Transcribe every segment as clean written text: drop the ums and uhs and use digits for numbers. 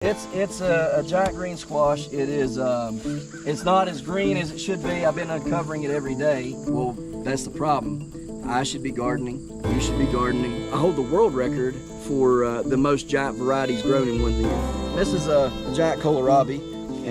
It's a giant green squash. It is it's not as green as it should be. I've been uncovering it every day. Well, that's the problem. I should be gardening. You should be gardening. I hold the world record for the most giant varieties grown in one year. This is a giant kohlrabi.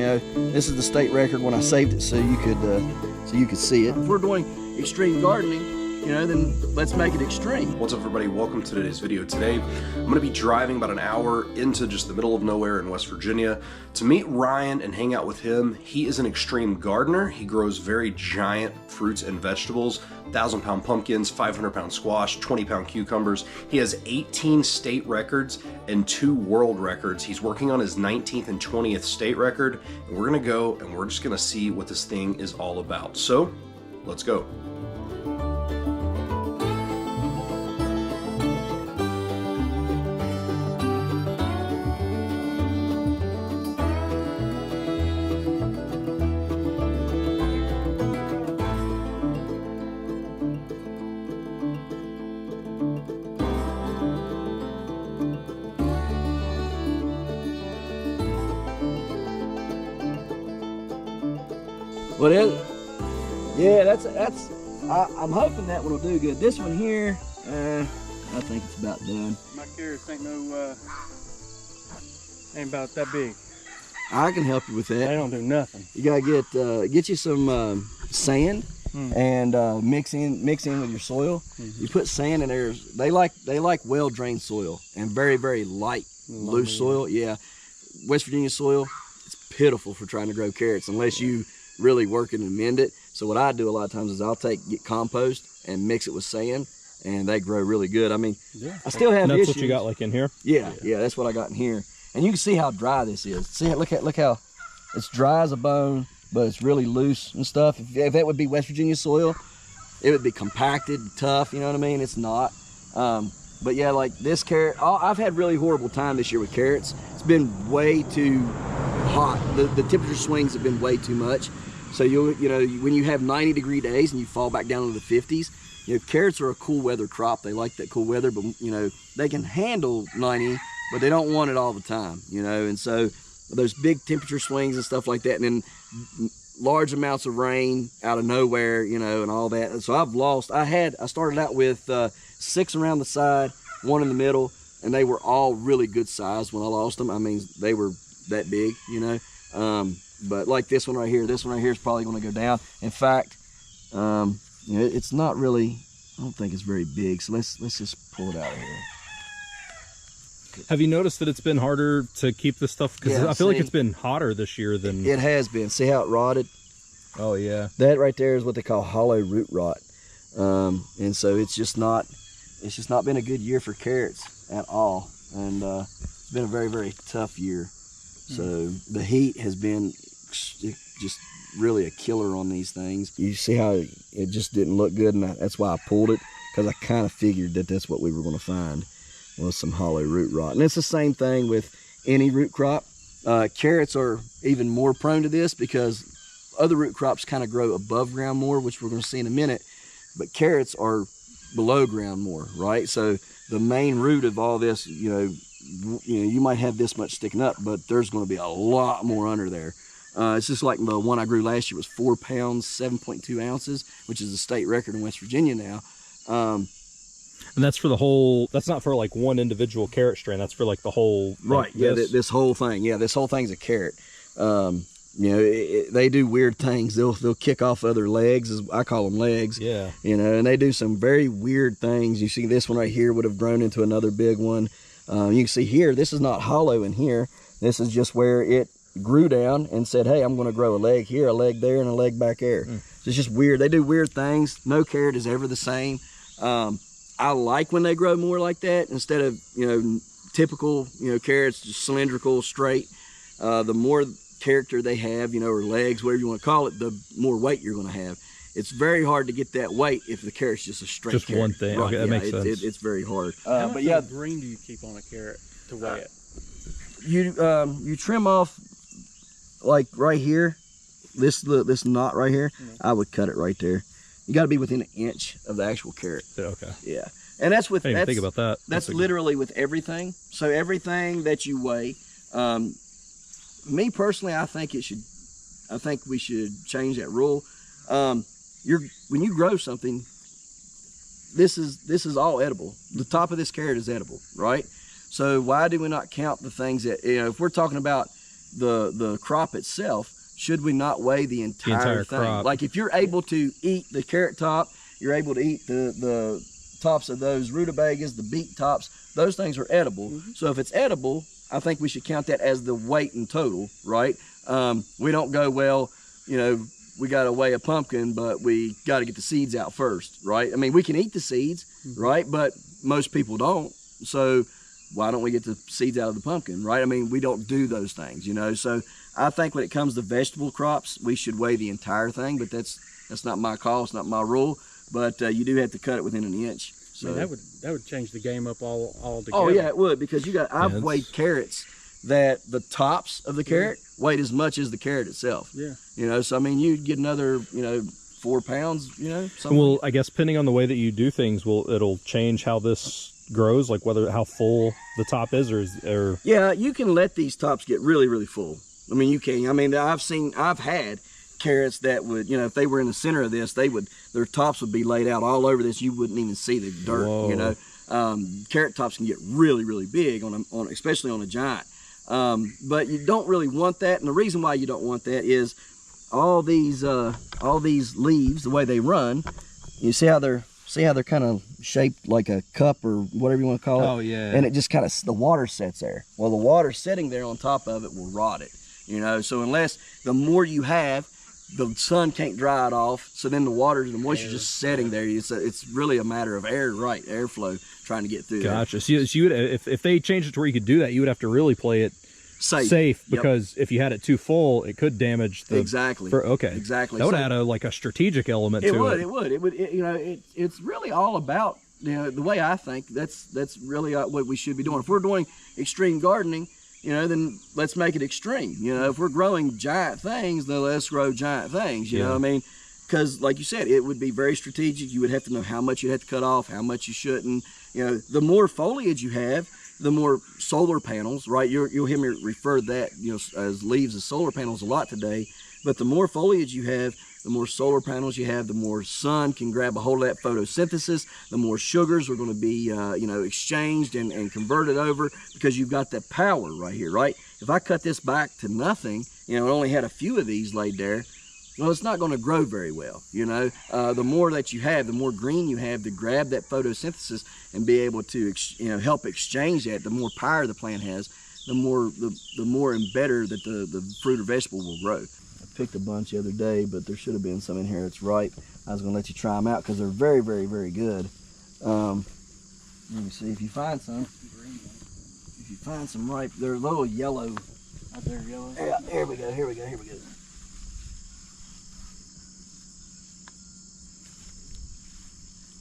This is the state record when I saved it so you could see it. If we're doing extreme gardening, then let's make it extreme. What's up, everybody? Welcome to today's video. Today, I'm going to be driving about an hour into just the middle of nowhere in West Virginia to meet Ryan and hang out with him. He is an extreme gardener. He grows very giant fruits and vegetables, 1,000-pound pumpkins, 500-pound squash, 20-pound cucumbers. He has 18 state records and 2 world records. He's working on his 19th and 20th state record, and we're going to go and we're just going to see what this thing is all about. So, let's go. Well, yeah, I'm hoping that one will do good. This one here, I think it's about done. My carrots ain't ain't about that big. I can help you with that. They don't do nothing. You gotta get you some sand and mix in with your soil. You put sand in there. They like well drained soil and very, very light, loose soil. Yeah, West Virginia soil, it's pitiful for trying to grow carrots unless you really work it and mend it. So what I do a lot of times is I'll get compost and mix it with sand, and they grow really good. I mean, I still have issues. That's what you got like in here? Yeah, that's what I got in here. And you can see how dry this is. See, look how it's dry as a bone, but it's really loose and stuff. If that would be West Virginia soil, it would be compacted, tough, you know what I mean? It's not. But yeah, like this carrot, I've had really horrible time this year with carrots. It's been way too hot. The temperature swings have been way too much. So when you have 90-degree days and you fall back down into the 50s, carrots are a cool weather crop. They like that cool weather, but they can handle 90, but they don't want it all the time, and so those big temperature swings and stuff like that, and then large amounts of rain out of nowhere, and all that. So I started out with 6 around the side, 1 in the middle, and they were all really good size when I lost them. I mean, they were that big, but like this one right here is probably going to go down. In fact, it's not really, I don't think it's very big. So let's just pull it out of here. Have you noticed that it's been harder to keep this stuff? Because I feel like it's been hotter this year than... It has been. See how it rotted? Oh, yeah. That right there is what they call hollow root rot. And so it's just not been a good year for carrots at all. And it's been a very, very tough year. So the heat has been just really a killer on these things. You see how it just didn't look good, and that's why I pulled it, because I kind of figured that that's what we were going to find, was some hollow root rot. And it's the same thing with any root crop. Carrots are even more prone to this because other root crops kind of grow above ground more, which we're going to see in a minute, but carrots are below ground more, right? So the main root of all this, you might have this much sticking up, but there's going to be a lot more under there. It's just like the one I grew last year was 4 pounds, 7.2 ounces, which is the state record in West Virginia now. And that's for the whole, that's not for like one individual carrot strain, that's for like the whole. Right, this whole thing. Yeah, this whole thing's a carrot. They do weird things. They'll kick off other legs, as I call them legs. Yeah. And they do some very weird things. You see this one right here would have grown into another big one. You can see here, this is not hollow in here. This is just where it grew down and said, hey, I'm going to grow a leg here, a leg there, and a leg back there. So it's just weird. They do weird things. No carrot is ever the same. I like when they grow more like that instead of, typical, carrots, just cylindrical, straight. The more character they have, or legs, whatever you want to call it, the more weight you're going to have. It's very hard to get that weight if the carrot's just a straight just carrot. One thing. Right, okay, that makes sense. It's very hard. How much green do you keep on a carrot to weigh it? You trim off like right here, this knot right here. I would cut it right there. You got to be within an inch of the actual carrot. Okay. Yeah, and that's with I didn't even think about that. That's literally with everything. So everything that you weigh, Me personally, I think we should change that rule. When you grow something, this is all edible. The top of this carrot is edible, right? So why do we not count the things that, if we're talking about the crop itself, should we not weigh the entire thing? Crop. Like if you're able to eat the carrot top, you're able to eat the tops of those rutabagas, the beet tops, those things are edible. So if it's edible, I think we should count that as the weight in total, right? We don't go, well, we got to weigh a pumpkin, but we got to get the seeds out first, right? I mean, we can eat the seeds, right? But most people don't. So why don't we get the seeds out of the pumpkin, right? I mean, we don't do those things, So I think when it comes to vegetable crops, we should weigh the entire thing, but that's not my call. It's not my rule. But you do have to cut it within an inch. So that would change the game up all together. Oh yeah, it would, because I've weighed carrots that the tops of the carrot weighed as much as the carrot itself. Yeah. So I mean, you'd get another 4 pounds. Well, I guess depending on the way that you do things, it'll change how this grows, like how full the top is, or yeah, you can let these tops get really, really full. I mean, you can. I mean, I've had carrots that would, if they were in the center of this, their tops would be laid out all over this. You wouldn't even see the dirt. Whoa. Carrot tops can get really, really big especially on a giant. But you don't really want that, and the reason why you don't want that is all these leaves, the way they run. You see how they're kind of shaped like a cup or whatever you want to call it. Oh yeah. And it just kind of, the water sets there. Well, the water sitting there on top of it will rot it. So unless the more you have, the sun can't dry it off, so then the moisture just setting there. It's really a matter of airflow trying to get through. Gotcha. So you would, if they changed it to where you could do that, you would have to really play it safe because if you had it too full, it could damage the exactly. That would add a strategic element to it. It would. It's really all about the way I think. That's really what we should be doing. If we're doing extreme gardening, then let's make it extreme. If we're growing giant things, then let's grow giant things. You know what I mean? Because like you said, it would be very strategic. You would have to know how much you have to cut off, how much you shouldn't. The more foliage you have, the more solar panels, right? You'll hear me refer to that, as leaves as solar panels a lot today. But the more foliage you have, the more solar panels you have, the more sun can grab a hold of that photosynthesis, the more sugars are going to be, exchanged and converted over, because you've got that power right here, right? If I cut this back to nothing, and only had a few of these laid there, well, it's not going to grow very well. The more that you have, the more green you have to grab that photosynthesis and be able to, help exchange that. The more power the plant has, the more and better that the fruit or vegetable will grow. I picked a bunch the other day, but there should have been some in here that's ripe. I was going to let you try them out because they're very, very, very good. Let me see if you find some. If you find some ripe, they're a little yellow. Out there, yellow. Yeah, here we go.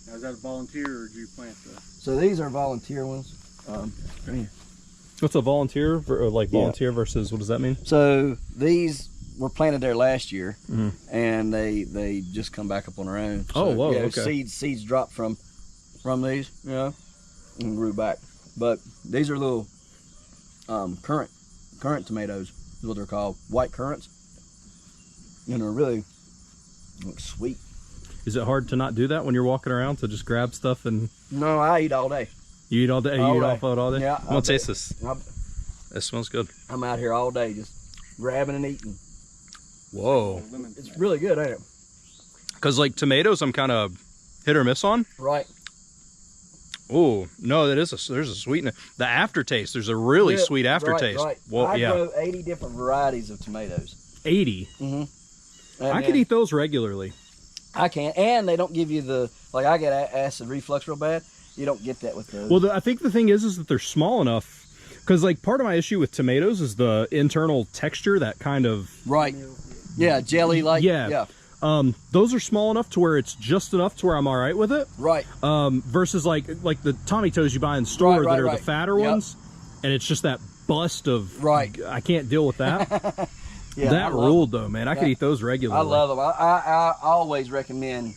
Now, is that a volunteer, or do you plant those? So these are volunteer ones. Right here. What's a volunteer, volunteer versus, what does that mean? So these were planted there last year, and they just come back up on their own. So, whoa, okay. Seeds dropped from these, and grew back. But these are little currant tomatoes is what they're called, white currants, and they're really sweet. Is it hard to not do that when you're walking around, to just grab stuff and? No, I eat all day. You eat all day? You eat off of it all day? Yeah. I'm gonna taste this. It smells good. I'm out here all day just grabbing and eating. Whoa. It's really good, ain't it? Because tomatoes, I'm kind of hit or miss on. Right. Oh no, there's a sweetness. The aftertaste, there's a really sweet aftertaste. Right. Well, I grow 80 different varieties of tomatoes. 80. Mm-hmm. I could eat those regularly. I can, and they don't give you I get acid reflux real bad. You don't get that with those. Well, I think the thing is that they're small enough, because part of my issue with tomatoes is the internal texture, that kind of jelly like. Yeah. Those are small enough to where it's just enough to where I'm all right with it. Right. Versus like the Tommy Toes you buy in the store that are the fatter ones, and it's just that bust of. Right. I can't deal with that. Yeah, that ruled though, man. I could eat those regularly. I love them. I always recommend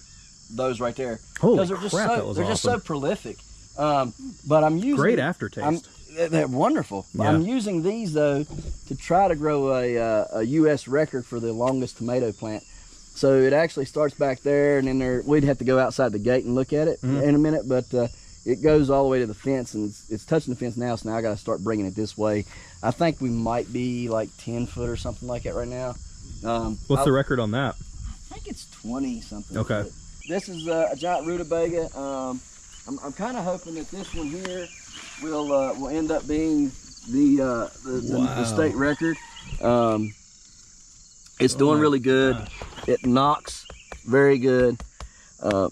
those right there. Holy they're crap, that was they're awesome. just so prolific. But I'm using great aftertaste. They're wonderful. Yeah. I'm using these though to try to grow a U.S. record for the longest tomato plant. So it actually starts back there, and then we'd have to go outside the gate and look at it in a minute, but it goes all the way to the fence, and it's touching the fence now, so now I got to start bringing it this way. I think we might be like 10 foot or something like that right now. What's the record on that? I think it's 20 something. Okay. This is a giant rutabaga. I'm kind of hoping that this one here will end up being the state record. It's doing really good. Gosh. It knocks very good. I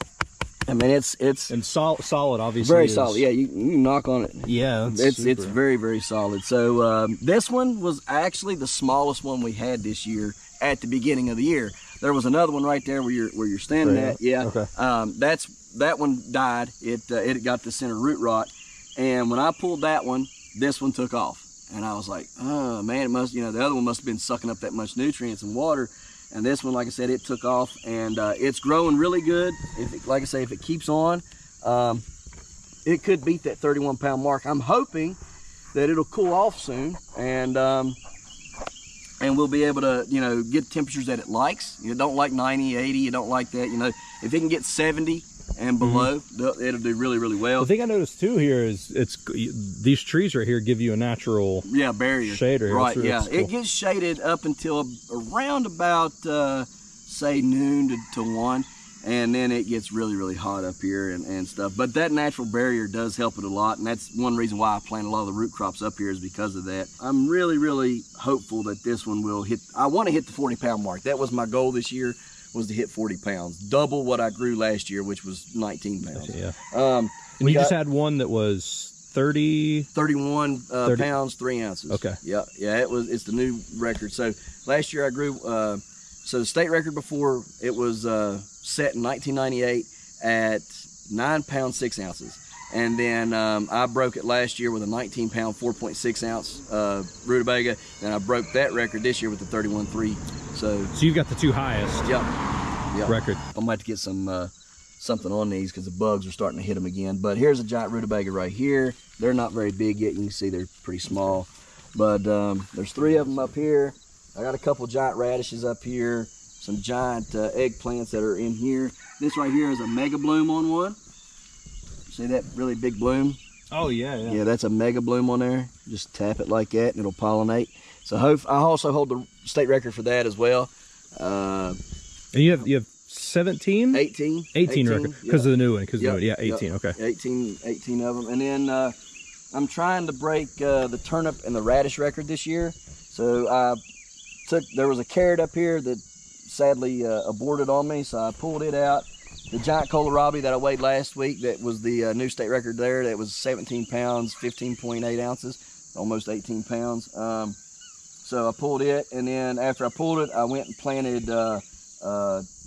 mean, it's and solid, obviously. very solid. Yeah, you can knock on it. Yeah, It's very, very solid. So this one was actually the smallest one we had this year at the beginning of the year. There was another one right there where you're standing at. Yeah. Okay. That one died. It got the center root rot, and when I pulled that one, this one took off, and I was like, oh man, it must, the other one must have been sucking up that much nutrients and water, and this one, like I said, it took off, and it's growing really good. Like I say, if it keeps on, it could beat that 31-pound mark. I'm hoping that it'll cool off soon, and we'll be able to, get temperatures that it likes. You don't like 90, 80, you don't like that, if it can get 70 and below, it'll do really, really well. The thing I noticed too here is these trees right here give you a natural barrier. Shade right here. Right, That's cool. Cool. It gets shaded up until around about, say, noon to 1. And then it gets really, really hot up here and stuff. But that natural barrier does help it a lot, and that's one reason why I plant a lot of the root crops up here is because of that. I'm really, really hopeful that this one will hit. I want to hit the 40-pound mark. That was my goal this year, was to hit 40 pounds. Double what I grew last year, which was 19 pounds. Yeah. And you just had one that was 31 pounds, 3 ounces. Okay. Yeah, it's the new record. So last year I grew, so the state record before, it was set in 1998 at 9 pounds 6 ounces, and then I broke it last year with a 19 pound 4.6 ounce rutabaga, and I broke that record this year with the 31.3. So you've got the two highest record. I might have to get some something on these because the bugs are starting to hit them again. But here's a giant rutabaga right here. They're not very big yet. You can see they're pretty small, but there's 3 of them up here. I got a couple giant radishes up here, some giant eggplants that are in here. This right here is a mega bloom on one. See that really big bloom? Oh yeah. Yeah, that's a mega bloom on there. Just tap it like that and it'll pollinate. So I also hold the state record for that as well. And you have 17? 18 record because of the new one. 18. Okay. 18 of them. And then I'm trying to break the turnip and the radish record this year. So there was a carrot up here that sadly aborted on me, so I pulled it out. The giant kohlrabi that I weighed last week, that was the new state record there, that was 17 pounds, 15.8 ounces, almost 18 pounds. So I pulled it, and then after I pulled it, I went and planted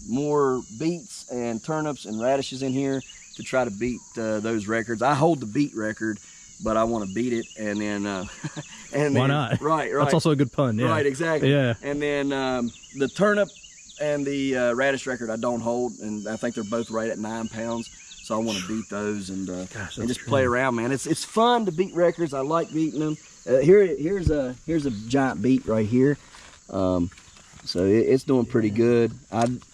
more beets and turnips and radishes in here to try to beat those records. I hold the beet record, but I want to beat it, and then why not? Right. That's also a good pun. Yeah. Right, exactly. Yeah. And then the turnip and the radish record I don't hold, and I think they're both right at 9 pounds. So I want to beat those and just play around, man. It's fun to beat records. I like beating them. Here's a giant beet right here. So it's doing pretty good.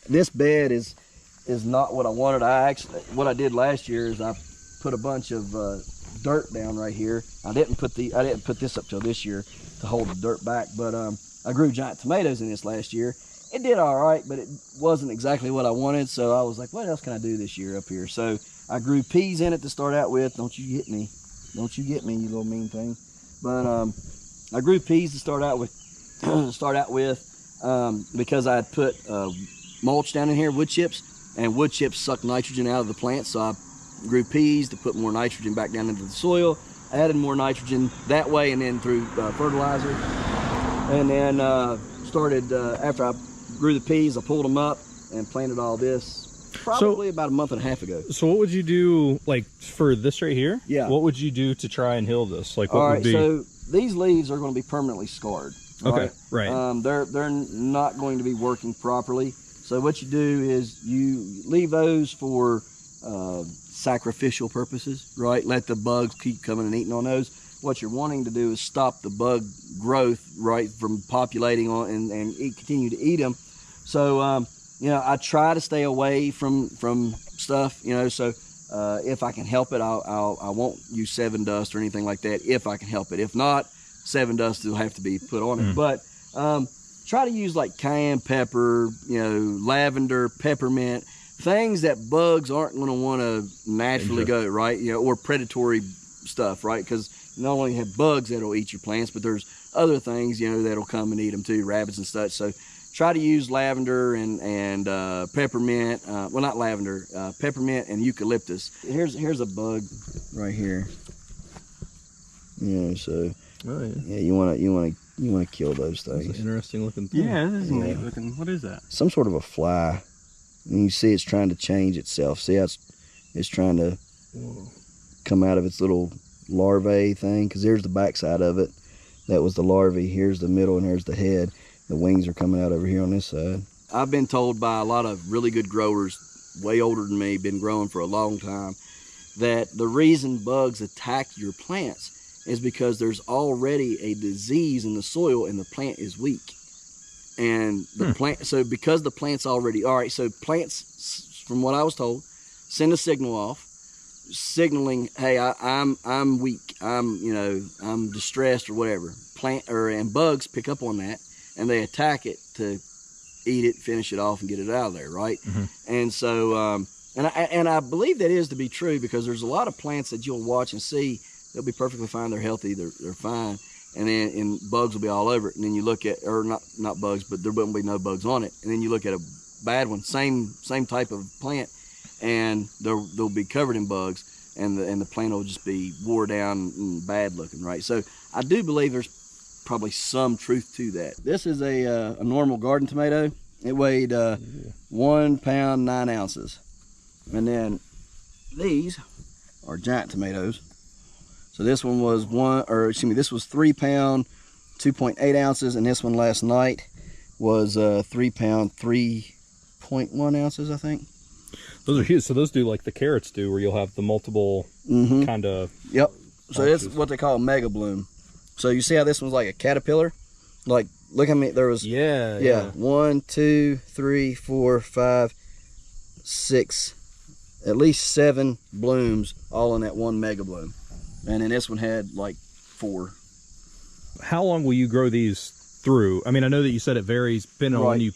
This bed is not what I wanted. What I did last year is I put a bunch of dirt down right here. I didn't put this up till this year to hold the dirt back, but I grew giant tomatoes in this last year. It did all right, but it wasn't exactly what I wanted, so I was like, what else can I do this year up here? So I grew peas in it to start out with. Don't you get me, you little mean thing. But I grew peas to start out with because I had put mulch down in here, wood chips, and wood chips suck nitrogen out of the plant, so I grew peas to put more nitrogen back down into the soil, added more nitrogen that way, and then through fertilizer. And then started, after I grew the peas, I pulled them up and planted all this probably about a month and a half ago. So what would you do, like, for this right here? Yeah. What would you do to try and heal this? Like, what would be? So these leaves are going to be permanently scarred. Okay, right. They're not going to be working properly. So what you do is you leave those for sacrificial purposes, right? Let the bugs keep coming and eating on those. what you're wanting to do is stop the bug growth, right, from populating on and continue to eat them. So, you know, I try to stay away from stuff, you know, so if I can help it, I won't use 7 Dust or anything like that if I can help it. If not, 7 Dust will have to be put on it. But try to use like cayenne pepper, you know, lavender, peppermint, things that bugs aren't going to want to naturally go, right? You know, or predatory stuff, right? Because you not only have bugs that'll eat your plants, but there's other things, you know, that'll come and eat them too, rabbits and such. So try to use lavender and peppermint. Well, not lavender, peppermint and eucalyptus. Here's a bug right here. You know, so yeah, you want to kill those things. That's an interesting looking thing. Yeah, this is neat looking. What is that? Some sort of a fly. And you see it's trying to change itself. See how it's trying to come out of its little larvae thing, because there's the backside of it. That was the larvae. Here's the middle and here's the head. The wings are coming out over here on this side. I've been told by a lot of really good growers, way older than me, been growing for a long time, that the reason bugs attack your plants is because there's already a disease in the soil and the plant is weak. And the plant, so because the plant's already, all right, so plants, from what I was told, send a signal off, signaling, hey, I'm weak, I'm distressed or whatever. And bugs pick up on that and they attack it to eat it, finish it off, and get it out of there, right? And so, and I believe that is to be true, because there's a lot of plants that you'll watch and see, they'll be perfectly fine, they're healthy, they're fine. And bugs will be all over it. And then you look at, or not bugs, but there wouldn't be no bugs on it. And then you look at a bad one, same type of plant, and they'll be covered in bugs, and the plant will just be wore down and bad looking, right? So I do believe there's probably some truth to that. This is a normal garden tomato. It weighed 1 pound 9 ounces. And then these are giant tomatoes. So this one was this was 3 pound 2.8 ounces, and this one last night was 3 pound 3.1 ounces, I think. Those are huge. So those do like the carrots do, where you'll have the multiple kind of. Yep. So that's what they call a mega bloom. So you see how this one's like a caterpillar? Like, look how many there was. Yeah. 1, 2, 3, 4, 5, 6, at least 7 blooms all in that one mega bloom. And then this one had like 4. How long will you grow these through? I mean, I know that you said it varies depending on when you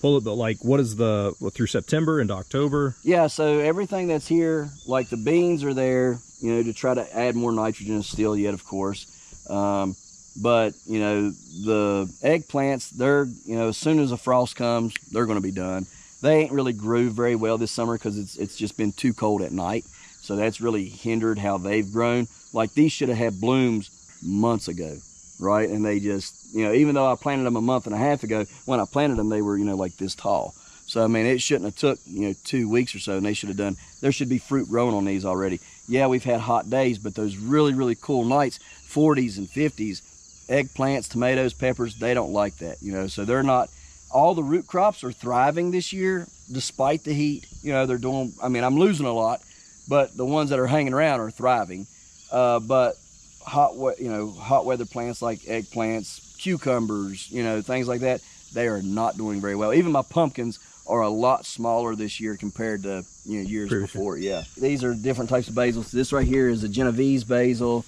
pull it, but like, what is through September into October? Yeah, so everything that's here, like the beans are there, you know, to try to add more nitrogen still yet, of course. But, you know, the eggplants, they're, you know, as soon as the frost comes, they're going to be done. They ain't really grew very well this summer because it's just been too cold at night. So that's really hindered how they've grown. Like, these should have had blooms months ago, right? And they just, you know, even though I planted them a month and a half ago, when I planted them, they were, you know, like this tall. So, I mean, it shouldn't have took, you know, 2 weeks or so, and they should have done, there should be fruit growing on these already. Yeah, we've had hot days, but those really, really cool nights, 40s and 50s, eggplants, tomatoes, peppers, they don't like that, you know, so they're not, all the root crops are thriving this year, despite the heat. You know, they're doing, I mean, I'm losing a lot, but the ones that are hanging around are thriving. But hot weather plants like eggplants, cucumbers, you know, things like that, they are not doing very well. Even my pumpkins are a lot smaller this year compared to, you know, years before. Yeah, these are different types of basil. So this right here is a Genovese basil.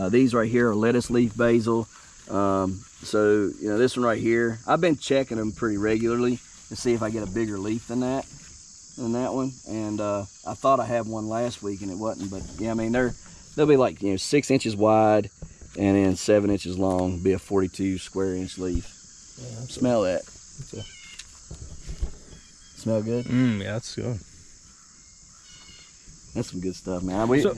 These right here are lettuce leaf basil. So, you know, this one right here, I've been checking them pretty regularly to see if I get a bigger leaf than that one. And I thought I had one last week and it wasn't, but yeah, I mean, they'll be like, you know, 6 inches wide and then 7 inches long, be a 42 square inch leaf. Yeah, smell that. Smell good? Yeah, that's good. That's some good stuff, man. So,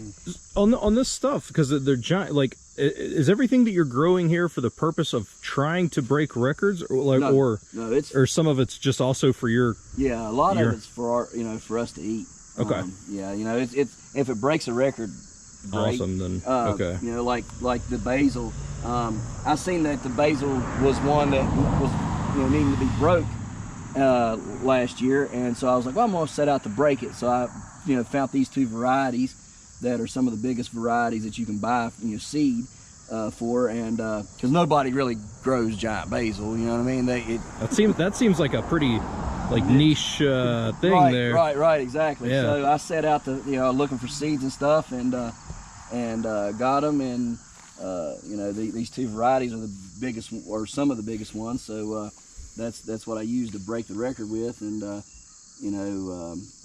on this stuff, because they're giant, like, is everything that you're growing here for the purpose of trying to break records, or like, no, or some of it's just also for your? Yeah, a lot of it's for our, you know, for us to eat. Okay. Yeah, you know, it's if it breaks a record, great. Awesome. Then okay. You know, like the basil. I seen that the basil was one that was, you know, needing to be broke last year, and so I was like, well, I'm gonna set out to break it. So I, you know, found these 2 varieties that are some of the biggest varieties that you can buy from your seed. for, and because nobody really grows giant basil, you know what I mean? That seems like a pretty like niche thing right, there. Right, exactly. Yeah. So I set out to, looking for seeds and stuff, and got them, and these two varieties are the biggest, or some of the biggest ones. So that's what I use to break the record with, and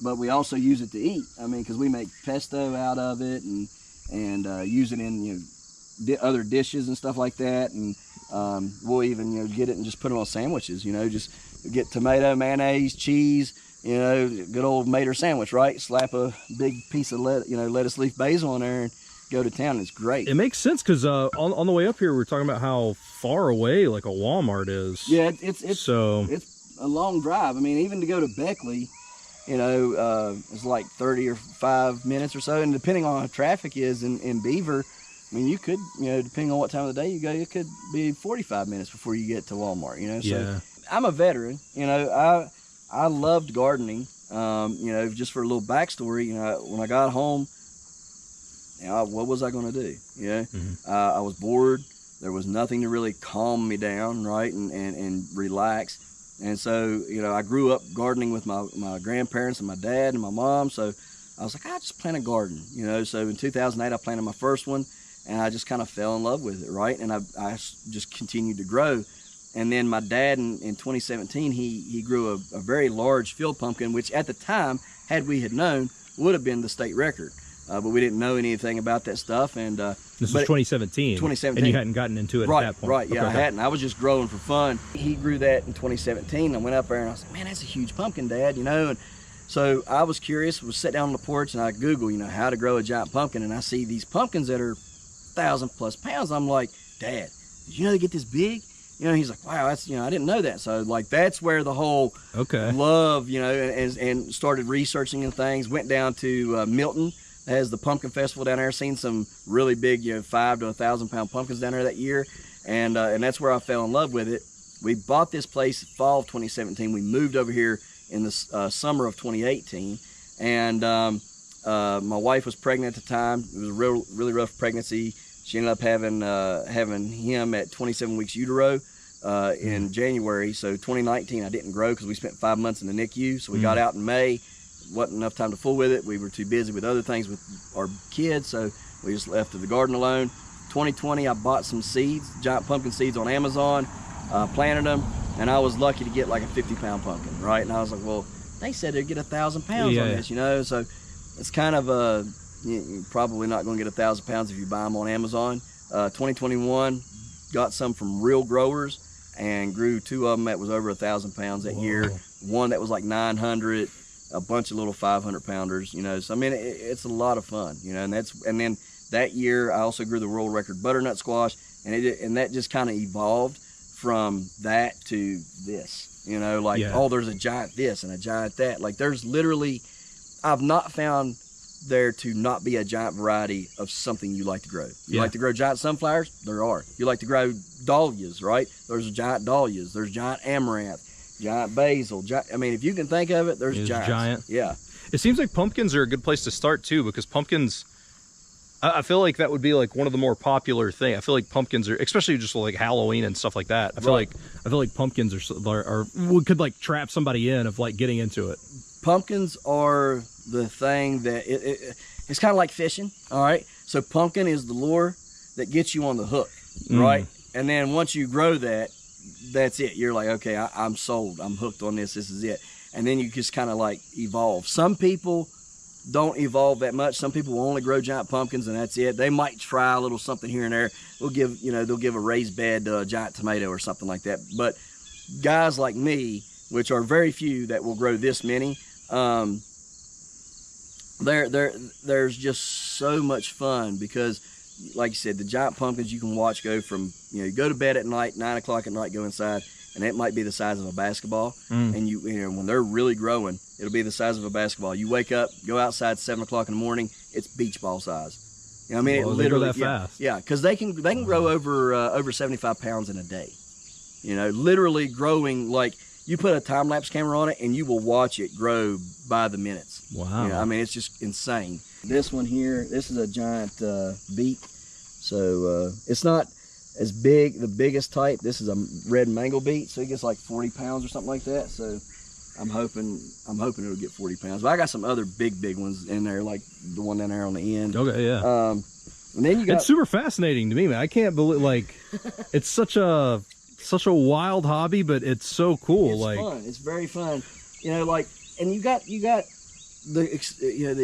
but we also use it to eat. I mean, because we make pesto out of it, and use it in other dishes and stuff like that, and we'll even get it and just put it on sandwiches. Just get tomato, mayonnaise, cheese, good old mater sandwich, right? Slap a big piece of lettuce leaf basil on there and go to town. It's great. It makes sense because on the way up here we were talking about how far away like a Walmart is. Yeah, it's a long drive. I mean, even to go to Beckley, it's like 30 or 5 minutes or so, and depending on how traffic is in Beaver, I mean, you could, depending on what time of the day you go, it could be 45 minutes before you get to Walmart, Yeah. So I'm a veteran, I loved gardening, just for a little backstory, when I got home, what was I going to do? I was bored. There was nothing to really calm me down, right, and relax. And so, I grew up gardening with my grandparents and my dad and my mom, so I was like, I'll just plant a garden, So in 2008, I planted my first one, and I just kind of fell in love with it, right? And I just continued to grow. And then my dad, in 2017, he grew a very large field pumpkin, which at the time, had we had known, would have been the state record. But we didn't know anything about that stuff. And this was 2017. 2017. And you hadn't gotten into it right, at that point. Right, yeah, okay. I hadn't. I was just growing for fun. He grew that in 2017. I went up there and I was like, man, that's a huge pumpkin, Dad, And so I was curious, was sit down on the porch and I Google, how to grow a giant pumpkin. And I see these pumpkins that are 1,000+ pounds. I'm like, Dad, did you know they get this big? He's like, wow, that's, I didn't know that. So like, that's where the whole love, and started researching and things. Went down to Milton, has the pumpkin festival down there. Seen some really big, 5 to 1,000 pound pumpkins down there that year. And that's where I fell in love with it. We bought this place fall of 2017. We moved over here in the summer of 2018. And my wife was pregnant at the time. It was a really rough pregnancy. She ended up having him at 27 weeks utero in January. So 2019, I didn't grow because we spent 5 months in the NICU. So we got out in May. Wasn't enough time to fool with it. We were too busy with other things with our kids, so we just left the garden alone. 2020, I bought some seeds, giant pumpkin seeds on Amazon, planted them, and I was lucky to get like a 50-pound pumpkin, right? And I was like, well, they said they'd get 1,000 pounds on this, So it's kind of you're probably not going to get 1,000 pounds if you buy them on Amazon. 2021, got some from real growers and grew 2 of them that was over 1,000 pounds that year. One that was like 900. A bunch of little 500 pounders, So I mean, it's a lot of fun, And then that year I also grew the world record butternut squash, and that just kind of evolved from that to this, oh, there's a giant this and a giant that. Like there's literally, I've not found there to not be a giant variety of something you like to grow. You like to grow giant sunflowers? There are. You like to grow dahlias, right? There's giant dahlias. There's giant amaranth. Giant basil. I mean, if you can think of it, there's giant. Yeah. It seems like pumpkins are a good place to start too, because pumpkins, I feel like that would be like one of the more popular things. I feel like pumpkins are, especially just like Halloween and stuff like that. I feel like pumpkins are could like trap somebody in of like getting into it. Pumpkins are the thing that it's kind of like fishing. All right. So pumpkin is the lure that gets you on the hook, right? And then once you grow that, that's it. You're like, okay, I'm sold. I'm hooked on this. This is it. And then you just kind of like evolve. Some people don't evolve that much. Some people will only grow giant pumpkins and that's it. They might try a little something here and there. They'll give a raised bed to a giant tomato or something like that. But guys like me, which are very few that will grow this many, there's just so much fun because, like you said, the giant pumpkins you can watch go from, you go to bed at night, 9 o'clock at night, go inside, and it might be the size of a basketball. And when they're really growing, it'll be the size of a basketball. You wake up, go outside 7 o'clock in the morning, it's beach ball size. I mean, it literally they go that fast. Yeah, because they can grow over 75 pounds in a day. Literally growing, like you put a time lapse camera on it and you will watch it grow by the minutes. Wow. I mean, it's just insane. This one here, this is a giant beet. So it's not as big, the biggest type. This is a red mango beet, so it gets like 40 pounds or something like that. So I'm hoping it'll get 40 pounds. But I got some other big ones in there, like the one down there on the end. Okay, yeah. And then you got, it's super fascinating to me, man. I can't believe, like, it's such a wild hobby, but it's so cool. It's like fun. It's very fun. You know, like, and you got the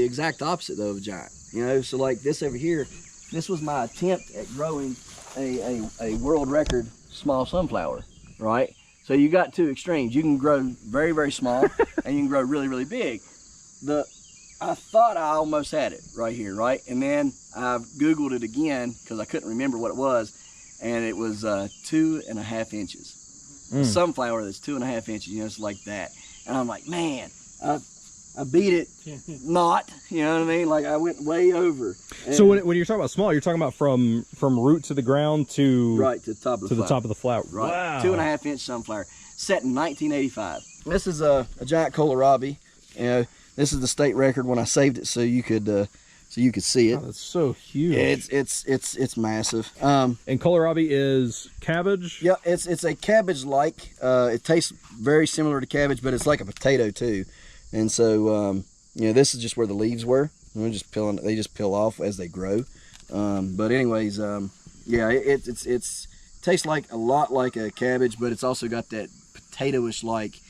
exact opposite though of a giant. You know, so like this over here, this was my attempt at growing a world record small sunflower, right? So you got two extremes. You can grow very, very small and you can grow really, really big. I thought I almost had it right here, right? And then I Googled it again because I couldn't remember what it was. And it was 2.5 inches. A sunflower that's 2.5 inches, you know, it's like that. And I'm like, man, I beat it not, you know what I mean? Like I went way over. And so when you're talking about small, you're talking about from root to the ground to right to the top of the flower. top of the flower. Right. Wow. 2.5 inch sunflower, set in 1985. This is a giant kohlrabi. You know, this is the state record when I saved it, so you could see it. Oh, that's so huge. It's massive. And kohlrabi is cabbage. Yeah, it's a cabbage like. It tastes very similar to cabbage, but it's like a potato too. And so you know, this is just where the leaves were. We're just peeling. They just peel off as they grow. But anyways, yeah, it tastes like a lot like a cabbage, but it's also got that potatoish like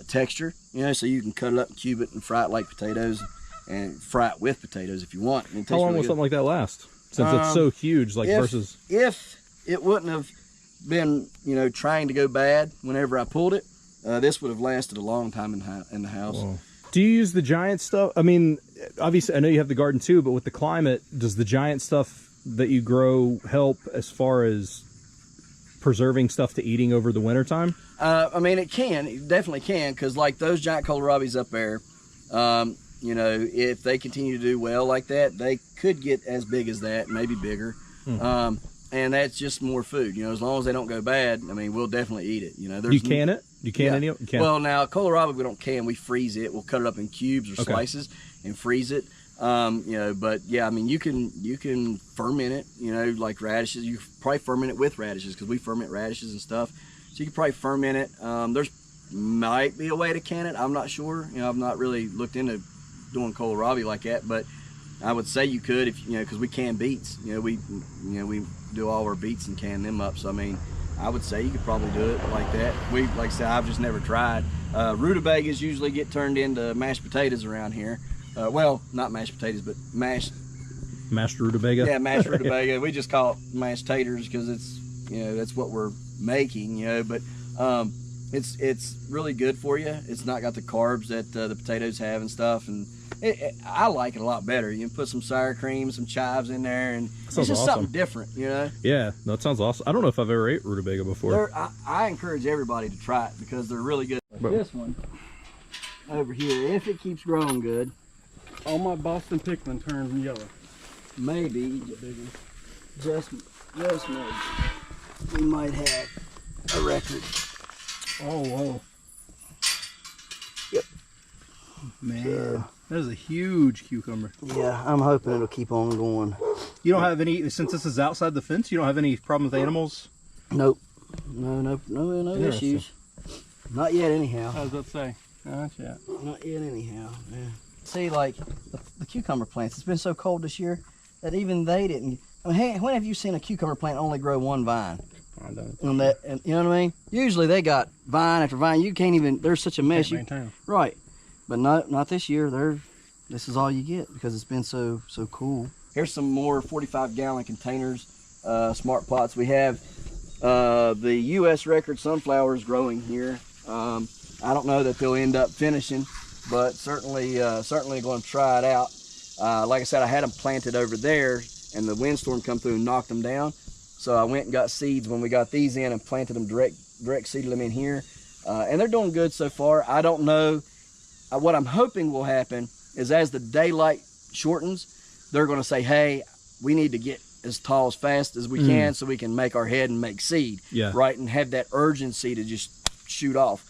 texture. You know, so you can cut it up and cube it and fry it like potatoes, and fry it with potatoes if you want. And it How long really will good. something like that last? Since it's so huge, like versus. If it wouldn't have been, you know, trying to go bad whenever I pulled it, this would have lasted a long time in the house. Whoa. Do you use the giant stuff? I mean, obviously, I know you have the garden too, but with the climate, does the giant stuff that you grow help as far as preserving stuff to eating over the winter time? I mean, it definitely can, because like those giant kohlrabis up there, you know, if they continue to do well like that, they could get as big as that, maybe bigger. And that's just more food, you know, as long as they don't go bad. I mean, we'll definitely eat it. You know, You can it? You can any of it? You can. Well, now kohlrabi we don't can. We freeze it. We'll cut it up in cubes or slices and freeze it. You know, but yeah, I mean, you can ferment it. You know, like radishes. You probably ferment it with radishes because we ferment radishes and stuff. So you can probably ferment it. There's might be a way to can it. I'm not sure. You know, I've not really looked into doing kohlrabi like that, but I would say you could, if you know, because we can beets. You know, we do all our beets and can them up. So I mean, I would say you could probably do it like that. Like I said, I've just never tried. Rutabagas usually get turned into mashed potatoes around here. Well, not mashed potatoes, but mashed rutabaga. Yeah, mashed rutabaga. We just call it mashed taters because it's, you know, that's what we're making. You know, but it's really good for you. It's not got the carbs that the potatoes have and stuff, and I like it a lot better. You can put some sour cream, some chives in there, and it's just something different, you know? Yeah, that sounds awesome. I don't know if I've ever ate rutabaga before. I encourage everybody to try it because they're really good. Like this one over here, if it keeps growing good. All my Boston pickling turns yellow. Maybe, just maybe, we might have a record. Oh, whoa. Yep. Man, that is a huge cucumber. Yeah, I'm hoping it'll keep on going. You don't have any, since this is outside the fence, you don't have any problem with animals? Nope. No issues. Not yet, anyhow. How does that say? Not yet. Not yet, anyhow. Yeah. See, like the cucumber plants, it's been so cold this year that even they didn't. I mean, hey, when have you seen a cucumber plant only grow one vine? I don't. And you know what I mean? Usually they got vine after vine. You can't even. There's such a mess. Right, but not this year. This is all you get because it's been so cool. Here's some more 45-gallon containers, smart pots. We have the U.S. record sunflowers growing here. I don't know that they'll end up finishing, but certainly going to try it out. Like I said, I had them planted over there, and the windstorm come through and knocked them down. So I went and got seeds when we got these in and planted them direct seeded them in here, and they're doing good so far. I don't know. What I'm hoping will happen is as the daylight shortens, they're going to say, "Hey, we need to get as tall as fast as we can so we can make our head and make seed." Yeah. Right, and have that urgency to just shoot off.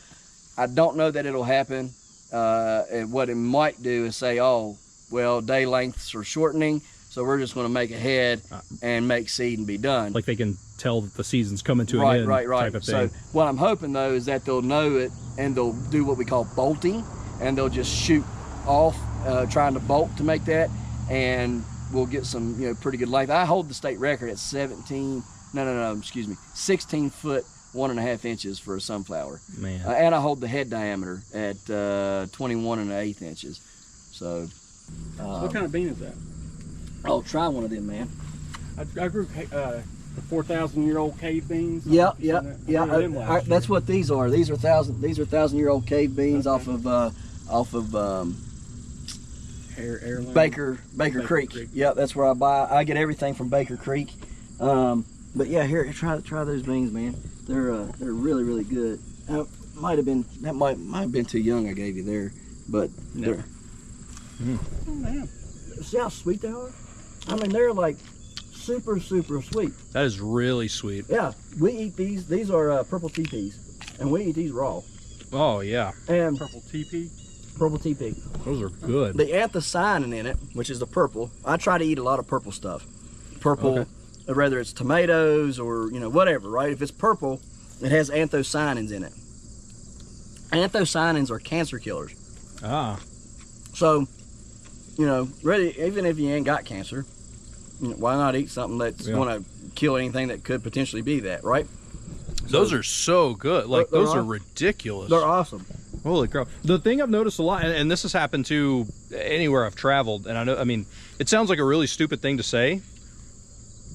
I don't know that it'll happen. And what it might do is say, "Oh, well, day lengths are shortening, So we're just going to make ahead and make seed and be done. Like they can tell that the season's coming to right, an end. Right. Type of thing. So what I'm hoping though is that they'll know it and they'll do what we call bolting, and they'll just shoot off, trying to bolt to make that, and we'll get some, you know, pretty good length. I hold the state record at 16 foot 1.5 inches for a sunflower. Man. And I hold the head diameter at 21 1/8 inches. So what kind of bean is that? oh, try one of them, man. I grew the 4,000-year-old cave beans. Yeah. That's That's what these are. These are 1,000-year-old cave beans off of Heirloom. Baker Creek. Yeah, that's where I get everything from Baker Creek. But yeah, here, try those beans, man. They're really good. Might have been too young I gave you there, but they're. Oh, man. See how sweet they are? I mean, they're like super sweet. That is really sweet. Yeah, we eat these. These are purple teepees, and we eat these raw. Oh yeah. And Purple TP. purple teepee. Those are good. The anthocyanin in it, which is the purple. I try to eat a lot of purple stuff. Purple, whether it's tomatoes or, you know, whatever, right? If it's purple, it has anthocyanins in it. Anthocyanins are cancer killers. Ah. So, you know, really, even if you ain't got cancer, you know, why not eat something that's going to kill anything that could potentially be that, right? Those are so good. Like, those are ridiculous. They're awesome. Holy crap. The thing I've noticed a lot, and this has happened to anywhere I've traveled, and I mean, it sounds like a really stupid thing to say,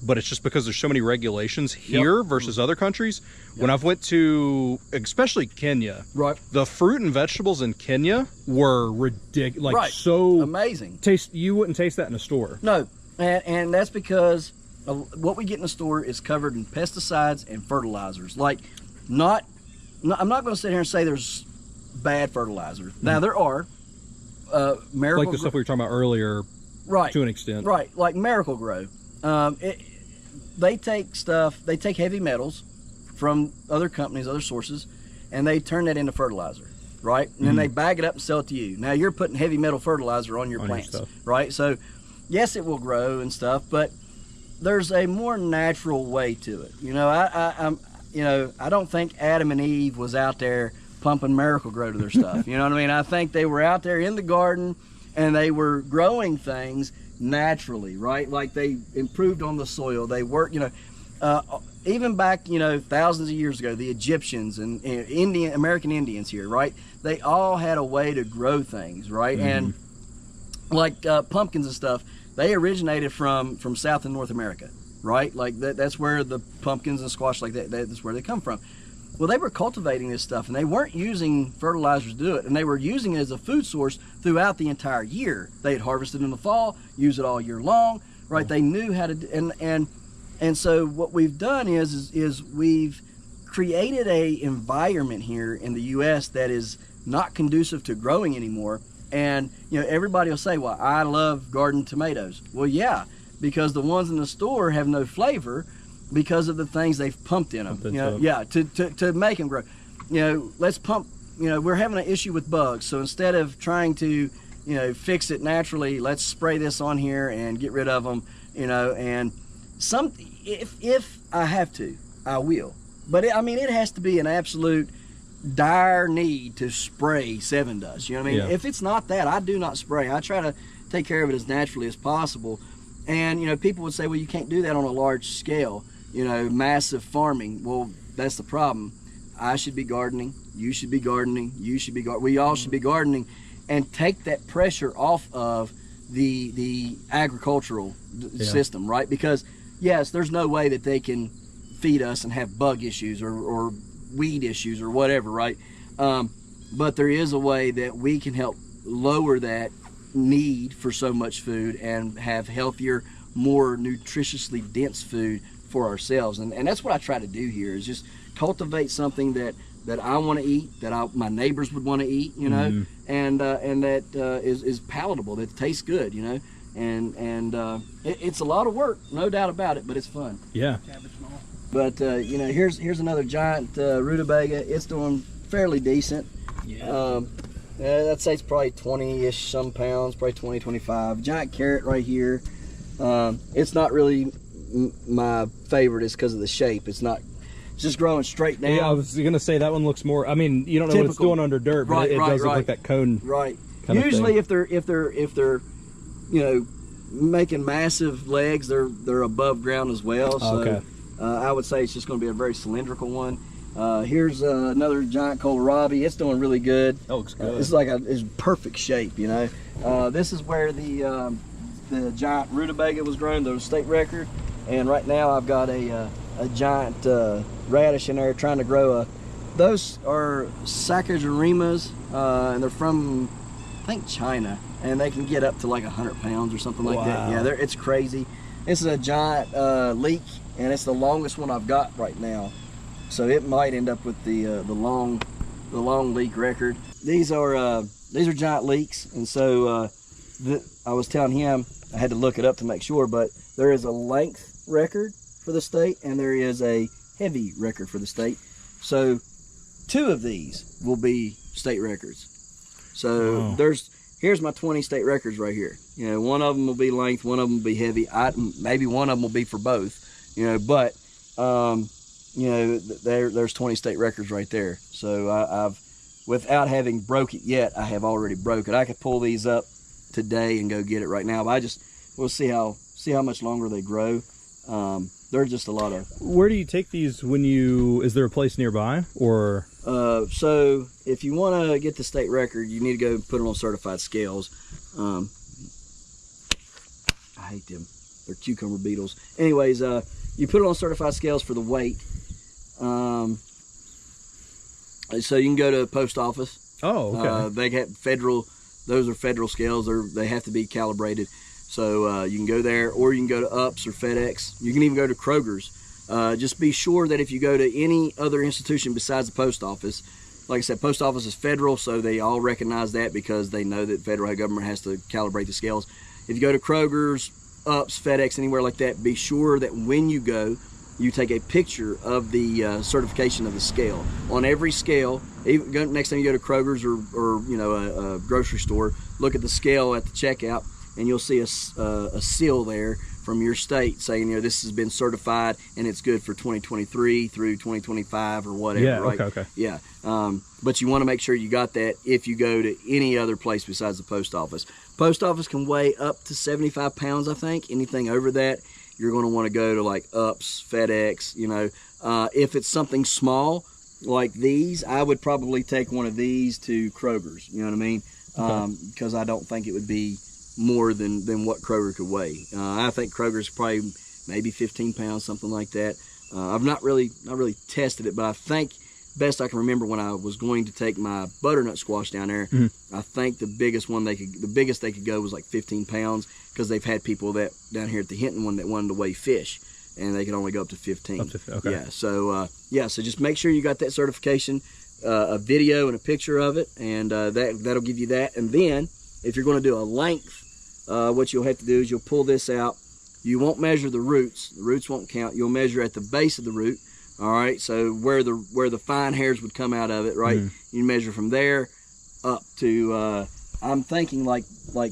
but it's just because there's so many regulations here versus other countries. When I've went to, especially Kenya, the fruit and vegetables in Kenya were ridiculous. Like, so amazing. You wouldn't taste that in a store. No, and that's because what we get in the store is covered in pesticides and fertilizers. Like, I'm not going to sit here and say there's bad fertilizer. Now there are Miracle, like the stuff we were talking about earlier, to an extent, like Miracle Grow. They take heavy metals from other companies, other sources, and they turn that into fertilizer, right? And then they bag it up and sell it to you. Now you're putting heavy metal fertilizer on your plants, right? So yes, it will grow and stuff, but there's a more natural way to it. You know, I don't think Adam and Eve was out there pumping Miracle Grow to their stuff. You know what I mean? I think they were out there in the garden and they were growing things naturally, right? Like they improved on the soil. They worked, you know, even back, you know, thousands of years ago, the Egyptians and American Indians here, right? They all had a way to grow things, right? And like pumpkins and stuff, they originated from South and North America, right? Like that's where the pumpkins and squash like that's where they come from. Well, they were cultivating this stuff, and they weren't using fertilizers to do it, and they were using it as a food source throughout the entire year. They had harvested in the fall, use it all year long, right? They knew how to, and so what we've done is we've created a environment here in the U.S. that is not conducive to growing anymore. And you know, everybody will say, "Well, I love garden tomatoes." Well, yeah, because the ones in the store have no flavor, because of the things they've pumped in them, you know, to make them grow. You know, let's pump, you know, we're having an issue with bugs. So instead of trying to, you know, fix it naturally, let's spray this on here and get rid of them, you know, and if I have to, I will. But I mean, it has to be an absolute dire need to spray 7 dust. You know what I mean? If it's not that, I do not spray. I try to take care of it as naturally as possible. And, you know, people would say, well, you can't do that on a large scale. You know, massive farming. Well, that's the problem. I should be gardening. You should be gardening. You should be we all should be gardening, and take that pressure off of the agricultural system, right? Because yes, there's no way that they can feed us and have bug issues or weed issues or whatever, right? But there is a way that we can help lower that need for so much food and have healthier, more nutritiously dense food for ourselves, and that's what I try to do here, is just cultivate something that I want to eat, that my neighbors would want to eat, you know, and that is palatable, that tastes good, you know, and it's a lot of work, no doubt about it, but it's fun. Yeah. But you know, here's another giant Rutabaga. It's doing fairly decent. I'd say it's probably 20-ish some pounds, probably 20, 25. Giant carrot right here. It's not really my favorite. It's because of the shape. It's just growing straight down. Yeah, I was gonna say that one looks more. I mean, you don't know what it's doing under dirt, but it does look like that cone. Right. Kind Usually, if they're you know, making massive legs, they're above ground as well. So okay. I would say it's just going to be a very cylindrical one. Here's another giant kohlrabi. It's doing really good. That looks good. It's like it's perfect shape, you know. This is where the giant Rutabaga was grown, the state record. And right now I've got a giant radish in there trying to grow those are Saccharinimas, and they're from, I think, China. And they can get up to like 100 pounds or something like that. Yeah, it's crazy. This is a giant leek, and it's the longest one I've got right now. So it might end up with the long leek record. These are giant leeks, and so I was telling him I had to look it up to make sure, but there is a length record for the state, and there is a heavy record for the state. So 2 of these will be state records. So here's my 20 state records right here. You know, one of them will be length, one of them will be heavy. Maybe one of them will be for both. You know, but you know, there's 20 state records right there. So I've, without having broke it yet, I have already broke it. I could pull these up today and go get it right now, but we'll see how much longer they grow. There's just a lot of. Where do you take these when is there a place nearby, or? So if you want to get the state record, you need to go put it on certified scales. I hate them. They're cucumber beetles. Anyways, you put it on certified scales for the weight. So you can go to the post office. Oh, okay. They have those are federal scales. They have to be calibrated. So you can go there, or you can go to UPS or FedEx. You can even go to Kroger's. Just be sure that if you go to any other institution besides the post office, like I said, post office is federal, so they all recognize that because they know that federal government has to calibrate the scales. If you go to Kroger's, UPS, FedEx, anywhere like that, be sure that when you go, you take a picture of the certification of the scale. On every scale, even next time you go to Kroger's or you know, a grocery store, look at the scale at the checkout, and you'll see a seal there from your state saying, you know, this has been certified and it's good for 2023 through 2025 or whatever. Yeah, right? okay. Yeah, but you want to make sure you got that if you go to any other place besides the post office. Post office can weigh up to 75 pounds, I think. Anything over that, you're going to want to go to like UPS, FedEx, you know. If it's something small like these, I would probably take one of these to Kroger's, you know what I mean? Because I don't think it would be more than what Kroger could weigh. I think Kroger's probably maybe 15 pounds, something like that. I've not really tested it, but I think best I can remember when I was going to take my butternut squash down there, I think the biggest they could go was like 15 pounds, because they've had people that down here at the Hinton one that wanted to weigh fish, and they could only go up to 15. Okay. Yeah. So so just make sure you got that certification, a video and a picture of it, and that'll give you that. And then if you're going to do a length, what you'll have to do is you'll pull this out. You won't measure the roots. The roots won't count. You'll measure at the base of the root. All right, so where the fine hairs would come out of it, right? You measure from there up to I'm thinking like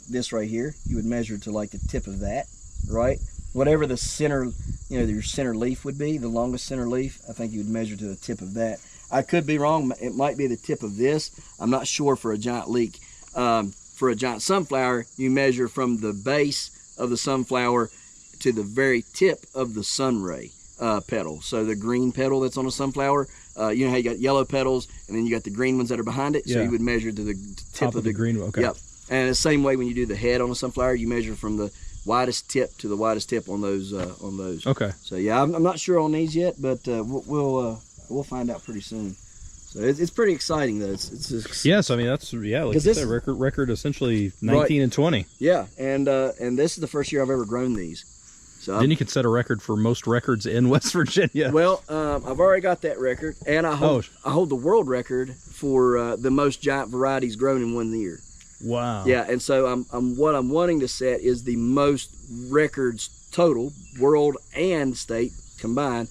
this right here. You would measure to like the tip of that, right? Whatever the center, you know, your center leaf would be, the longest center leaf. I think you would measure to the tip of that. I could be wrong. It might be the tip of this. I'm not sure for a giant leek. For a giant sunflower, you measure from the base of the sunflower to the very tip of the sunray petal. So the green petal that's on a sunflower, you know how you got yellow petals, and then you got the green ones that are behind it. So you would measure to the tip of the green one. Okay. Yep. And the same way when you do the head on a sunflower, you measure from the widest tip to the widest tip on those. Okay. So yeah, I'm not sure on these yet, but we'll find out pretty soon. So it's pretty exciting though. It's yes, I mean that's like you said, record essentially 19 and 20. Yeah, and this is the first year I've ever grown these. So then you could set a record for most records in West Virginia. Well, I've already got that record, and I hold the world record for the most giant varieties grown in 1 year. Wow. Yeah, and so what I'm wanting to set is the most records total, world and state combined,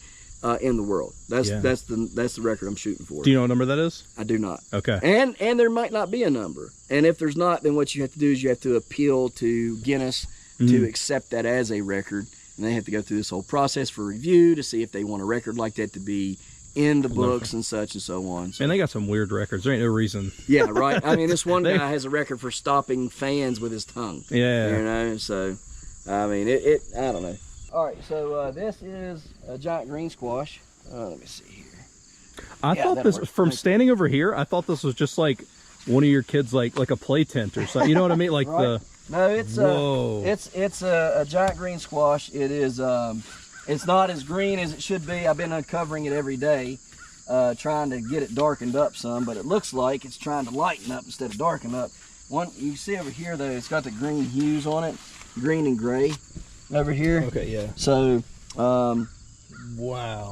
in the world. That's the record I'm shooting for. Do you know what number that is? I do not. Okay. And there might not be a number. And if there's not, then what you have to do is you have to appeal to Guinness to accept that as a record. And they have to go through this whole process for review to see if they want a record like that to be in the books and such and so on. So, Man, they got some weird records. There ain't no reason. yeah, right. I mean, this one guy has a record for stopping fans with his tongue. Yeah. You know, so, I mean, I don't know. All right, so this is a giant green squash. Let me see here. I thought this, from standing over here, I thought this was just like one of your kids, like a play tent or something. You know what I mean? Like right. No, it's a giant green squash. It is it's not as green as it should be. I've been uncovering it every day, trying to get it darkened up some, but it looks like it's trying to lighten up instead of darken up. One you see over here though, it's got the green hues on it, green and gray over here. Okay, yeah. So wow.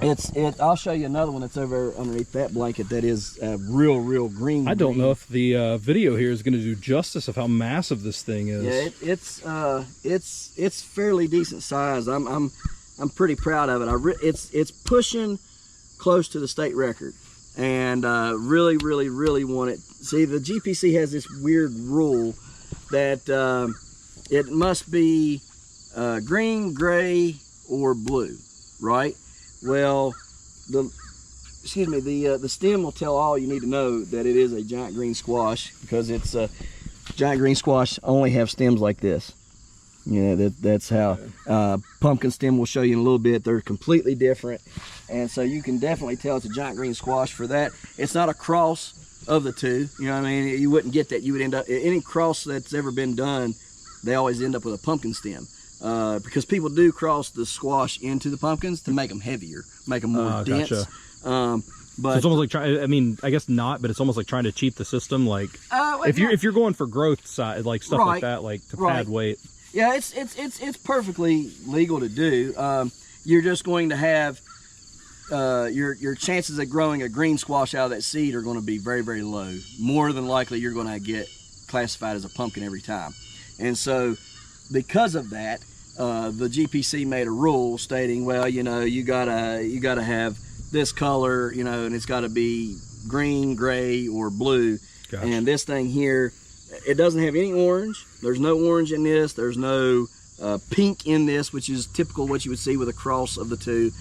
I'll show you another one that's over underneath that blanket that is real green. I don't know if the video here is going to do justice of how massive this thing is. Yeah, it's fairly decent size. I'm pretty proud of it. It's pushing close to the state record, and really want it. See, the GPC has this weird rule that it must be green, gray, or blue, right? Well, the stem will tell all you need to know that it is a giant green squash, because it's giant green squash only have stems like this. You know, that's how pumpkin stem will show you in a little bit. They're completely different, and so you can definitely tell it's a giant green squash for that. It's not a cross of the two. You know what I mean? You wouldn't get that. You would end up, any cross that's ever been done, they always end up with a pumpkin stem. Because people do cross the squash into the pumpkins to make them heavier, make them more dense. Gotcha. But so it's almost like trying. I mean, I guess not, but it's almost like trying to cheat the system. Like if you're going for growth side, like stuff like that, like to pad weight. Yeah, it's perfectly legal to do. You're just going to have your chances of growing a green squash out of that seed are going to be very low. More than likely, you're going to get classified as a pumpkin every time, and so. Because of that, the GPC made a rule stating, well, you know, you gotta have this color, you know, and it's got to be green, gray, or blue. Gotcha. And this thing here, it doesn't have any orange. There's no orange in this. There's no pink in this, which is typical what you would see with a cross of the two.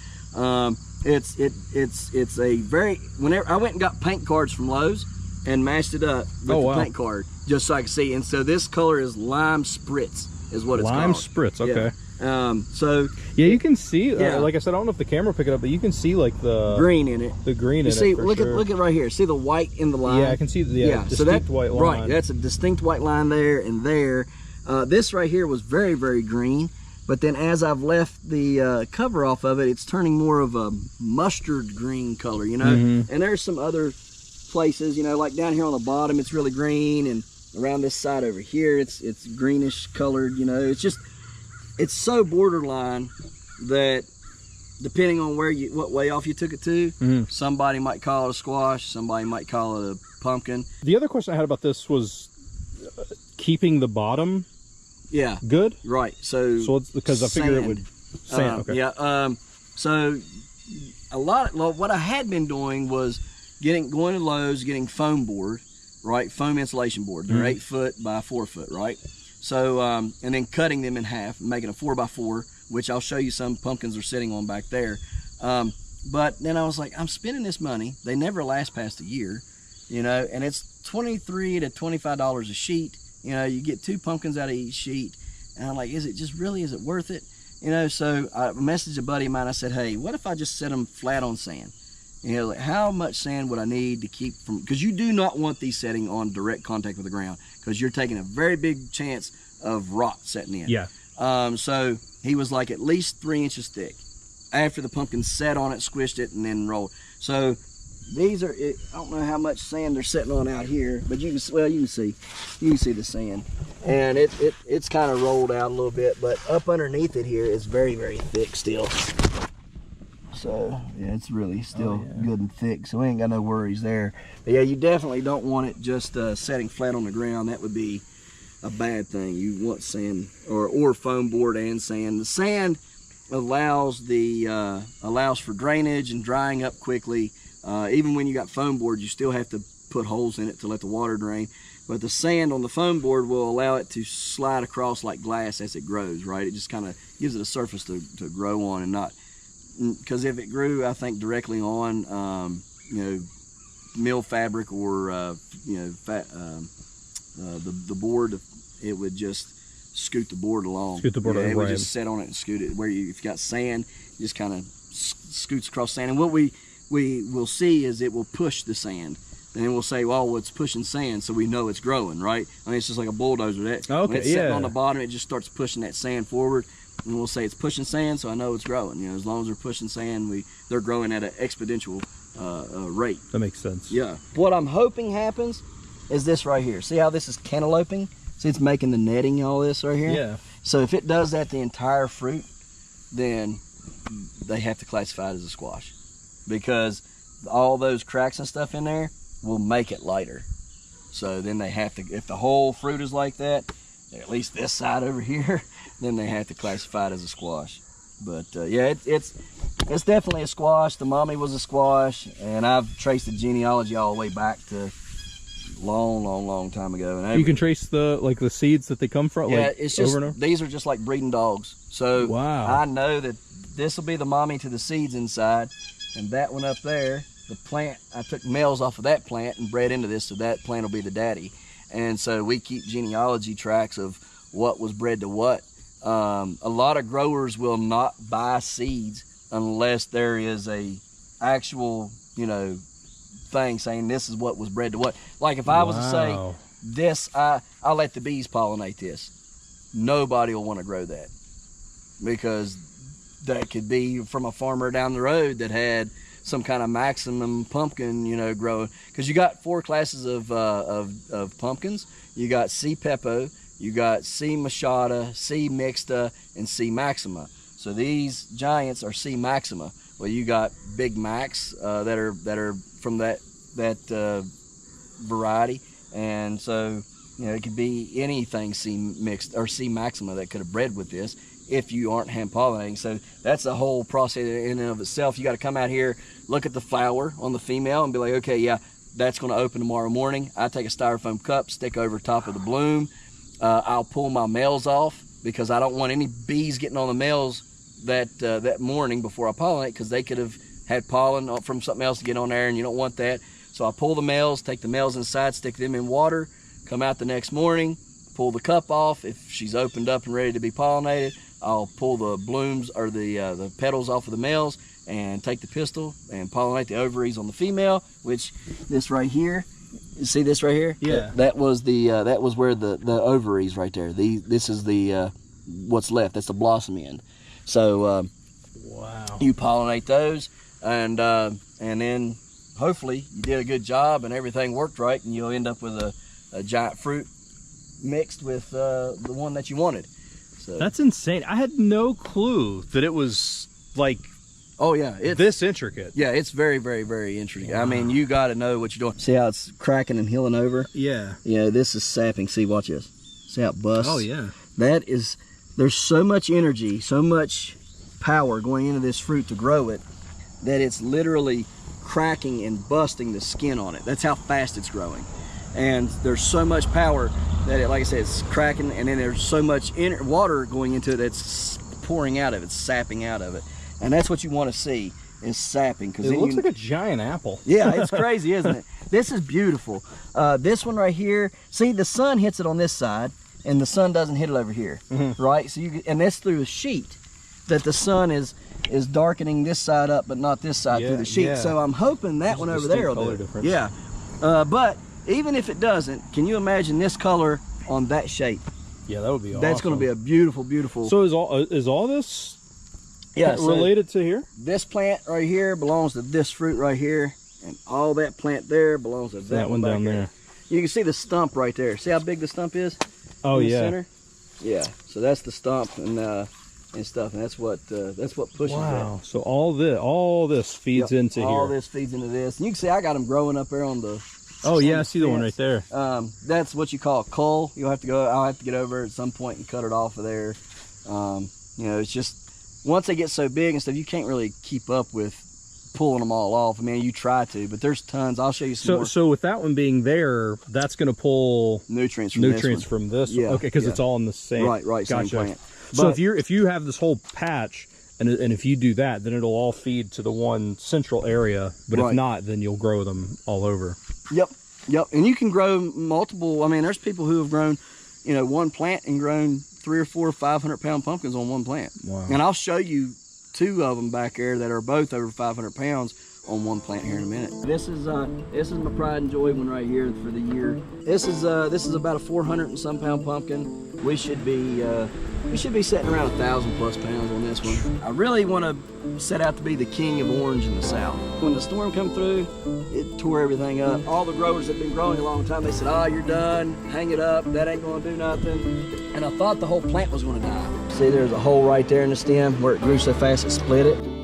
It's a very. Whenever I went and got paint cards from Lowe's and matched it up with the paint card just so I could see. And so this color is lime spritz. Is what it's called. Lime spritz, okay. Yeah. So yeah, you can see. Like I said, I don't know if the camera will pick it up, but you can see like the green in it. The green in it. See, look at right here. See the white in the line. Yeah, I can see the distinct white line. Right, that's a distinct white line there and there. This right here was very green, but then as I've left the cover off of it, it's turning more of a mustard green color, you know. And there's some other places, you know, like down here on the bottom, it's really green, and around this side over here, it's greenish colored, you know. It's so borderline that depending on what way off you took it to, somebody might call it a squash, somebody might call it a pumpkin. The other question I had about this was keeping the bottom good. Right. So it's because I figured it would sand. Okay. Yeah. So what I had been doing was going to Lowe's, getting foam board. Right, foam insulation board. They're 8 foot by 4 foot, right? So, and then cutting them in half, making a 4x4, which I'll show you some pumpkins are sitting on back there. But then I was like, I'm spending this money. They never last past a year, you know, and it's $23 to $25 a sheet. You know, you get 2 pumpkins out of each sheet. And I'm like, is it worth it? You know, so I messaged a buddy of mine. I said, hey, what if I just set them flat on sand? You know, like how much sand would I need to keep from, because you do not want these setting on direct contact with the ground, because you're taking a very big chance of rot setting in. Yeah. So he was like at least 3 inches thick after the pumpkin sat on it, squished it, and then rolled. So these are, I don't know how much sand they're sitting on out here, but you can see the sand, and it's kind of rolled out a little bit, but up underneath it here is very thick still. So yeah, it's really still good and thick, so we ain't got no worries there. But yeah, you definitely don't want it just setting flat on the ground. That would be a bad thing. You want sand or foam board and sand. The sand allows for drainage and drying up quickly. Even when you got foam board, you still have to put holes in it to let the water drain. But the sand on the foam board will allow it to slide across like glass as it grows, right? It just kind of gives it a surface to grow on, and not, because if it grew, I think, directly on, you know, mill fabric or, you know, the board, it would just scoot the board along. Scoot the board It would right. just sit on it and scoot it. Where if you got sand, it just kind of scoots across sand. And what we will see is it will push the sand. And then we'll say, well, it's pushing sand, so we know it's growing, right? I mean, it's just like a bulldozer. When it's sitting on the bottom, it just starts pushing that sand forward. And we'll say it's pushing sand, so I know it's growing. You know, as long as they're pushing sand, they're growing at an exponential rate. That makes sense. Yeah. What I'm hoping happens is this right here. See how this is cantalouping? See, it's making the netting, all this right here? Yeah. So if it does that the entire fruit, then they have to classify it as a squash, because all those cracks and stuff in there will make it lighter. So then they have to, if the whole fruit is like that, at least this side over here, then they have to classify it as a squash. But yeah, it's definitely a squash. The mommy was a squash, and I've traced the genealogy all the way back to long time ago. And you can trace the seeds that they come from. Yeah, like, it's just over and over? these are just like breeding dogs. So wow. I know that this will be the mommy to the seeds inside, and that one up there, the plant, I took males off of that plant and bred into this, so that plant will be the daddy. And so we keep genealogy tracks of what was bred to what. A lot of growers will not buy seeds unless there is a actual, you know, thing saying this is what was bred to what. Like if I was to say this, I'll let the bees pollinate this. Nobody will want to grow that, because that could be from a farmer down the road that had some kind of maximum pumpkin, you know, growing. Because you got 4 classes of pumpkins. You got C. pepo, you got C. machata, C. mixta, and C. maxima. So these giants are C. maxima. Well, you got Big Macs that are from that variety, and so, you know, it could be anything C. mixed or C. maxima that could have bred with this if you aren't hand pollinating. So that's a whole process in and of itself. You got to come out here, look at the flower on the female, and be like, okay, yeah, that's going to open tomorrow morning. I take a styrofoam cup, stick over top of the bloom. I'll pull my males off, because I don't want any bees getting on the males that morning before I pollinate, because they could have had pollen from something else to get on there, and you don't want that. So I pull the males, take the males inside, stick them in water, come out the next morning, pull the cup off. If she's opened up and ready to be pollinated, I'll pull the blooms or the petals off of the males and take the pistil and pollinate the ovaries on the female, which this right here, you see this right here? Yeah. That was where the ovaries right there. This is the what's left. That's the blossom end. So wow. You pollinate those, and then hopefully you did a good job and everything worked right, and you'll end up with a giant fruit mixed with the one that you wanted. So That's insane. I had no clue that it was like, oh yeah, it's this intricate. Yeah, it's very, very, very interesting. Wow. I mean, you got to know what you're doing. See how it's cracking and healing over? Yeah. Yeah, this is sapping. See, watch this. See how it busts? Oh yeah. That is, there's so much energy, so much power going into this fruit to grow it, that it's literally cracking and busting the skin on it. That's how fast it's growing. And there's so much power that it, like I said, it's cracking, and then there's so much water going into it that's pouring out of it, sapping out of it. And that's what you want to see, is sapping. It looks like a giant apple. Yeah, it's crazy, isn't it? This is beautiful. This one right here, see, the sun hits it on this side, and the sun doesn't hit it over here, right? So and that's through the sheet that the sun is darkening this side up, but not this side through the sheet. Yeah. So I'm hoping that one over there will do it. Yeah, but even if it doesn't, can you imagine this color on that shape? Yeah, that would be awesome. That's going to be a beautiful, beautiful. So is all this so related to here? This plant right here belongs to this fruit right here, and all that plant there belongs to that one down there. You can see the stump right there. See how big the stump is? Oh in the yeah. center? Yeah. So that's the stump and stuff, and that's what pushes wow. So all this feeds into here. All this feeds into this. And you can see I got them growing up there on the. Oh yeah, I see the one right there. That's what you call a cull. You'll have to go. I'll have to get over at some point and cut it off of there. You know, it's just once they get so big and stuff, you can't really keep up with pulling them all off. I mean, you try to, but there's tons. I'll show you some more. So with that one being there, that's going to pull nutrients from this Yeah, one. Okay, because yeah. it's all in the same. Right, Gotcha. same plant. So But- if you have this whole patch, and if you do that, then it'll all feed to the one central area. But Right. if not, then you'll grow them all over. Yep. And you can grow multiple. I mean, there's people who have grown, you know, one plant and grown 300 or 400 or 500-pound pumpkins on one plant. Wow. And I'll show you 2 of them back there that are both over 500 pounds on one plant here in a minute. This is my pride and joy one right here for the year. This is about a 400 and some pound pumpkin. We should be setting around 1,000+ pounds on this one. I really want to set out to be the king of orange in the South. When the storm come through, it tore everything up. All the growers that have been growing a long time, they said, "Oh, you're done. Hang it up. That ain't going to do nothing." And I thought the whole plant was going to die. See, there's a hole right there in the stem where it grew so fast it split it.